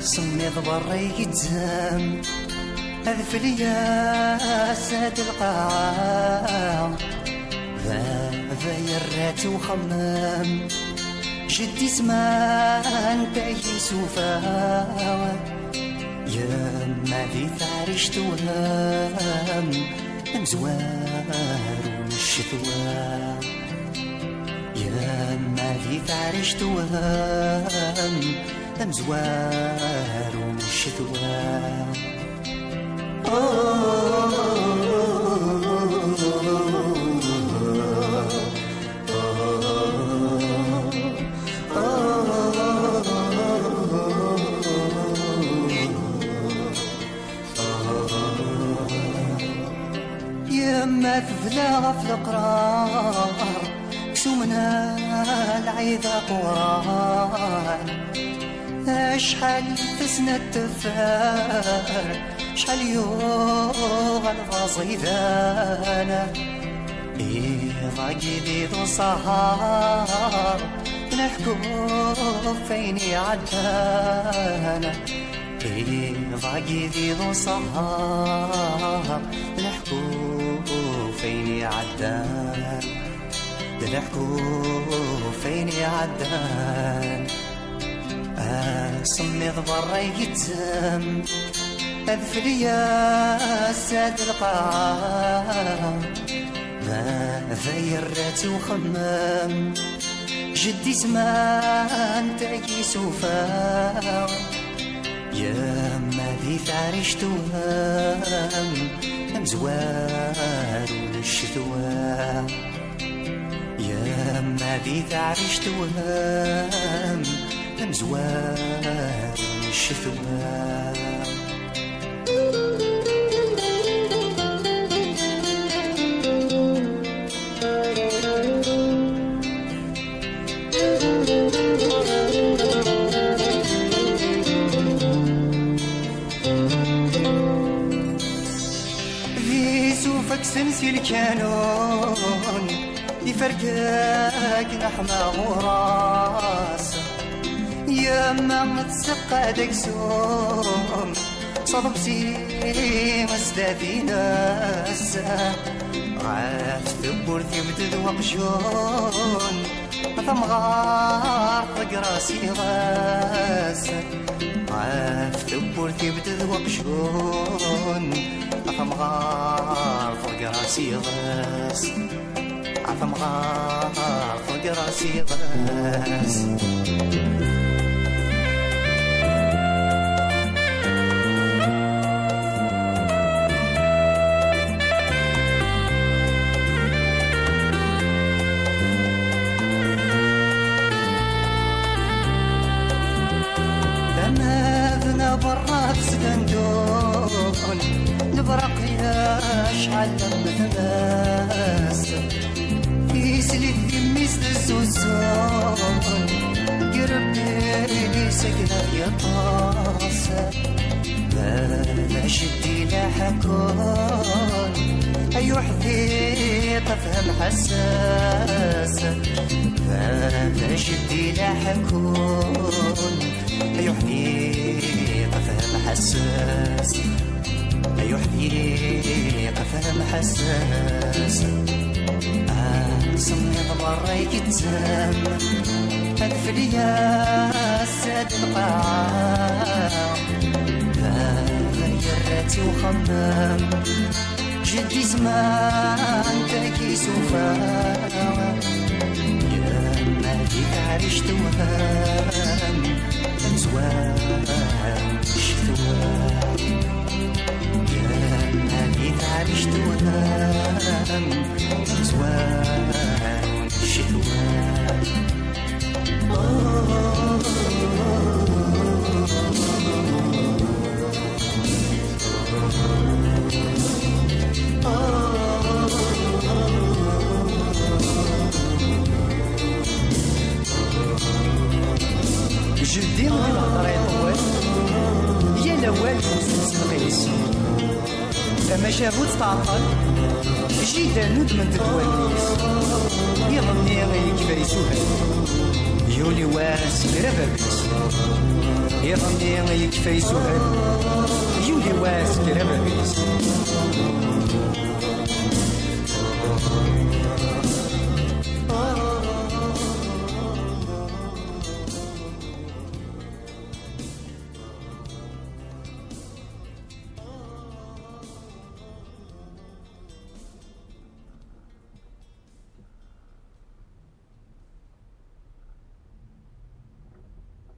صميض بري يتزام أذف ليا ساد القاع ذا يرات وخمام جدي زمان تاهي سوفا يا ما ذي ثارش توهام مزوار والشتوى يا ما ذي ثارش توهام مزوار والشتوى يما تفلا في القرار كسومنا العيدة قرار شحال تسنى التفار شحال يوغ الغزيدانا ضاقي ذي ذو صهار نحكو فيني عدانا ضاقي ذي ذو صهار نحكو فيني عدان نحكو فيني عدان صميض بري يتزام أذف ليا ساد القاع ذا يرات وخمام جدي زمان تاقي سوفا يا ما ذي ثارش توهام مزوار والشتوى يا ما ذي ثارش توهام مزوار الشتوى في سوفك سنسي الكانون يفرقك نحمى وراس يا ما تسقى دكسوم صدب سي مزدادي ناس عاف ثبور ثبت ذوق جون ثمغار طق راسي غاس عاف ثبور ثبت ذوق جون ثمغار طق راسي غاس ثمغار طق راسي غاس برات سكندون نبرق يا شحال مثماس في سليت مثل الزوزون قرب لي سكنة يا طاس ما شدي لحكون أي وحدي تفهم حساس ما شدي لحكون أي وحدي فهم حساس أي وحدي فهم حساس صمي ضمري يتزام أذف ليا ساد القاع غيرتي وخمام جدي زمان تاكي سوفا يا ما ديك عرشت وهام مزوار الشتوى يا ما ديك عرشت وهام مزوار الشتوى جدي دي الهضره يطول يا الاول نسقيس اما شافوت تعطل جيدا نود من تتوليس يظني يكفي سهل يولي واس كربابيس يظني يكفي سهل يولي واس كربابيس